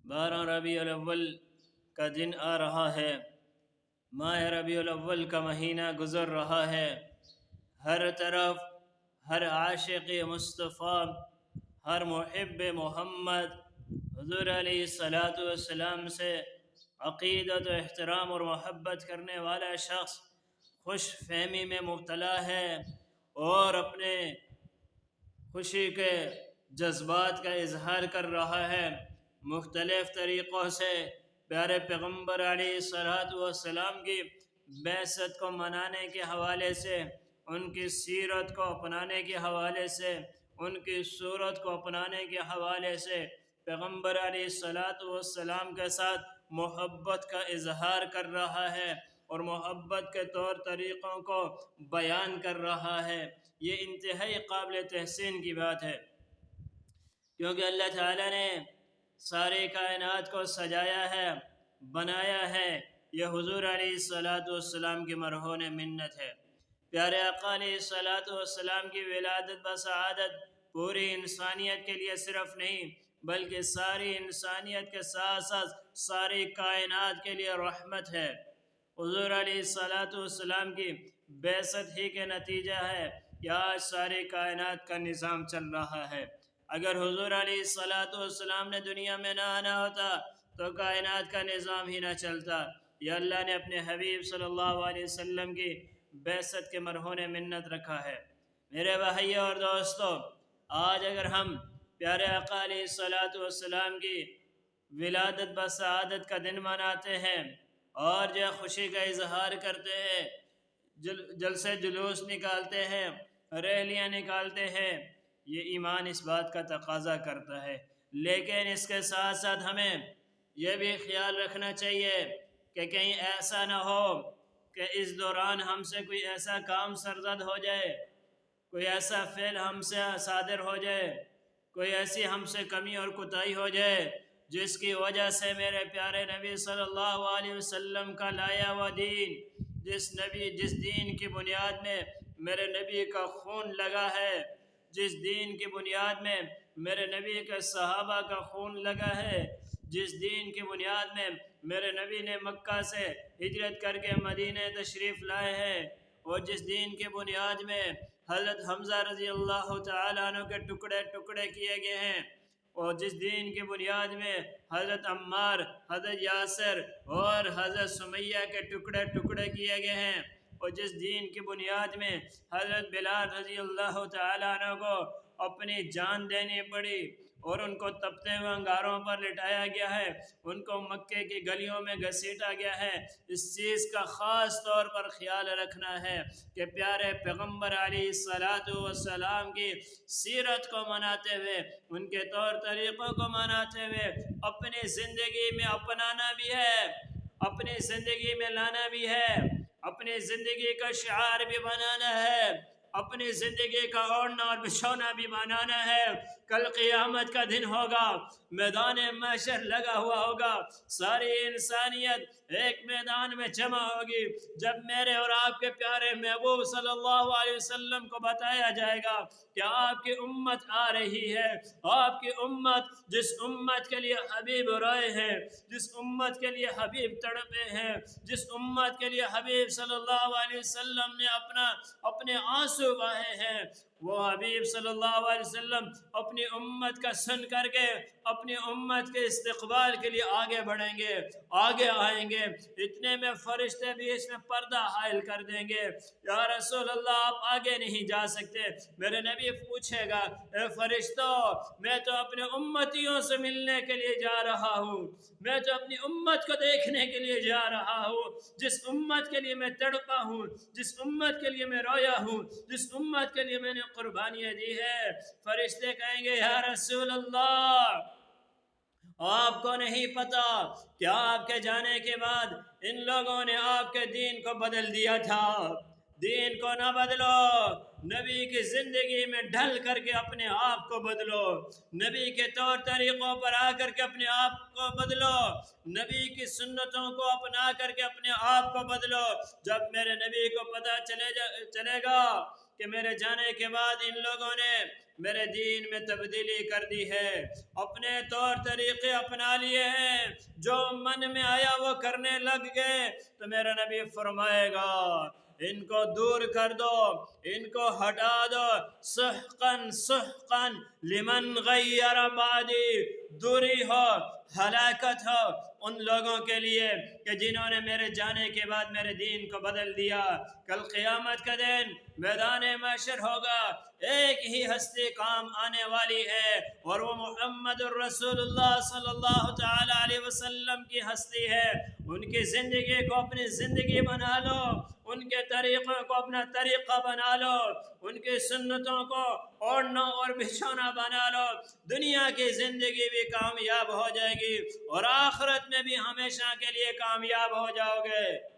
12 ربیع الاول کا دن آ رہا ہے۔ ماہ ربیع الاول کا مہینہ گزر رہا ہے۔ ہر طرف ہر عاشق مصطفیٰ، ہر محب محمد حضور علیہ السلام سے عقیدت و احترام اور محبت کرنے والا شخص خوش فہمی میں مبتلا ہے اور اپنے خوشی کے جذبات کا اظہار کر رہا ہے۔ مختلف طریقوں سے پیارے پیغمبر علیہ السلام کی بعثت کو منانے کے حوالے سے، ان کی سیرت کو اپنانے کے حوالے سے، ان کی صورت کو اپنانے کے حوالے سے پیغمبر علیہ السلام کے ساتھ محبت کا اظہار کر رہا ہے اور محبت کے طور طریقوں کو بیان کر رہا ہے۔ یہ انتہائی قابل تحسین کی بات ہے، کیونکہ اللہ تعالیٰ نے ساری کائنات کو سجایا ہے، بنایا ہے۔ یہ حضور علیہ السلام کی مرہون منت ہے۔ پیارے آقا علیہ السلام کی ولادت بسعادت پوری انسانیت کے لیے صرف نہیں بلکہ ساری انسانیت کے ساتھ ساتھ ساری کائنات کے لیے رحمت ہے۔ حضور علیہ السلام کی بعثت ہی کے نتیجہ ہے کہ آج ساری کائنات کا نظام چل رہا ہے۔ اگر حضور علیہ السلام نے دنیا میں نہ آنا ہوتا تو کائنات کا نظام ہی نہ چلتا۔ یہ اللہ نے اپنے حبیب صلی اللہ علیہ وسلم کی بعثت کے مرہون منت رکھا ہے۔ میرے بھائیو اور دوستو، آج اگر ہم پیارے آقا علیہ السلام کی ولادت بسعادت کا دن مناتے ہیں اور جو خوشی کا اظہار کرتے ہیں، جلسے جلوس نکالتے ہیں، ریلیاں نکالتے ہیں، یہ ایمان اس بات کا تقاضا کرتا ہے۔ لیکن اس کے ساتھ ساتھ ہمیں یہ بھی خیال رکھنا چاہیے کہ کہیں ایسا نہ ہو کہ اس دوران ہم سے کوئی ایسا کام سرزد ہو جائے، کوئی ایسا فعل ہم سے صادر ہو جائے، کوئی ایسی ہم سے کمی اور کوتاہی ہو جائے جس کی وجہ سے میرے پیارے نبی صلی اللہ علیہ وسلم کا لایا ہوا دین، جس دین کی بنیاد میں میرے نبی کا خون لگا ہے، جس دین کی بنیاد میں میرے نبی کے صحابہ کا خون لگا ہے، جس دین کی بنیاد میں میرے نبی نے مکہ سے ہجرت کر کے مدینہ تشریف لائے ہیں، اور جس دین کی بنیاد میں حضرت حمزہ رضی اللہ تعالیٰ عنہ کے ٹکڑے ٹکڑے کیے گئے ہیں، اور جس دین کی بنیاد میں حضرت عمار، حضرت یاسر اور حضرت سمیہ کے ٹکڑے ٹکڑے کیے گئے ہیں، اور جس دین کی بنیاد میں حضرت بلال رضی اللہ تعالیٰ عنہ کو اپنی جان دینی پڑی اور ان کو تپتے ہوئے انگاروں پر لٹایا گیا ہے، ان کو مکے کی گلیوں میں گھسیٹا گیا ہے۔ اس چیز کا خاص طور پر خیال رکھنا ہے کہ پیارے پیغمبر علیہ السلام کی سیرت کو مناتے ہوئے، ان کے طور طریقوں کو مناتے ہوئے اپنی زندگی میں اپنانا بھی ہے، اپنی زندگی میں لانا بھی ہے، اپنی زندگی کا شعار بھی بنانا ہے، اپنی زندگی کا اوڑھنا اور بچھونا بھی بنانا ہے۔ کل قیامت کا دن ہوگا، میدان محشر لگا ہوا ہوگا، ساری انسانیت ایک میدان میں جمع ہوگی، جب میرے اور آپ کے پیارے محبوب صلی اللہ علیہ وسلم کو بتایا جائے گا کہ آپ کی امت آ رہی ہے، آپ کی امت، جس امت کے لیے حبیب روئے ہیں، جس امت کے لیے حبیب تڑپے ہیں، جس امت کے لیے حبیب صلی اللہ علیہ وسلم نے اپنے آنسو بہائے ہیں، وہ حبیب صلی اللہ علیہ وسلم اپنی امت کا سن کر کے اپنی امت کے استقبال کے لیے آگے بڑھیں گے، آگے آئیں گے۔ اتنے میں فرشتے بھی اس میں پردہ حائل کر دیں گے، یا رسول اللہ آپ آگے نہیں جا سکتے۔ میرے نبی پوچھے گا، اے فرشتوں، میں تو اپنے امتیوں سے ملنے کے لیے جا رہا ہوں، میں تو اپنی امت کو دیکھنے کے لیے جا رہا ہوں، جس امت کے لیے میں تڑپا ہوں، جس امت کے لیے میں رویا ہوں، جس امت کے لیے میں نے قربانیاں دی ہے۔ فرشتے کہیں گے، یا رسول اللہ، آپ کو نہیں پتا کہ آپ کے جانے کے بعد ان لوگوں نے آپ کے دین کو بدل دیا تھا۔ دین کو نہ بدلو، نبی کی زندگی میں ڈھل کر کے اپنے آپ کو بدلو، نبی کے طور طریقوں پر آ کر کے اپنے آپ کو بدلو، نبی کی سنتوں کو اپنا کر کے اپنے آپ کو بدلو۔ جب میرے نبی کو پتہ چلے گا کہ میرے جانے کے بعد ان لوگوں نے میرے دین میں تبدیلی کر دی ہے، اپنے طور طریقے اپنا لیے ہیں، جو من میں آیا وہ کرنے لگ گئے، تو میرا نبی فرمائے گا ان کو دور کر دو، ان کو ہٹا دو، سحقاً سحقاً لمن غیر بعدی، دوری ہو، ہلاکت ہو ان لوگوں کے لیے کہ جنہوں نے میرے جانے کے بعد میرے دین کو بدل دیا۔ کل قیامت کا دن میدان محشر ہوگا، ایک ہی ہستی کام آنے والی ہے اور وہ محمد الرسول اللہ صلی اللہ تعالی علیہ وسلم کی ہستی ہے۔ ان کی زندگی کو اپنی زندگی بنا لو، ان کے طریقوں کو اپنا طریقہ بنا لو، ان کی سنتوں کو اوڑھنا اور بچھونا بنا لو، دنیا کی زندگی بھی کامیاب ہو جائے گی اور آخرت میں بھی ہمیشہ کے لیے کامیاب ہو جاؤ گے۔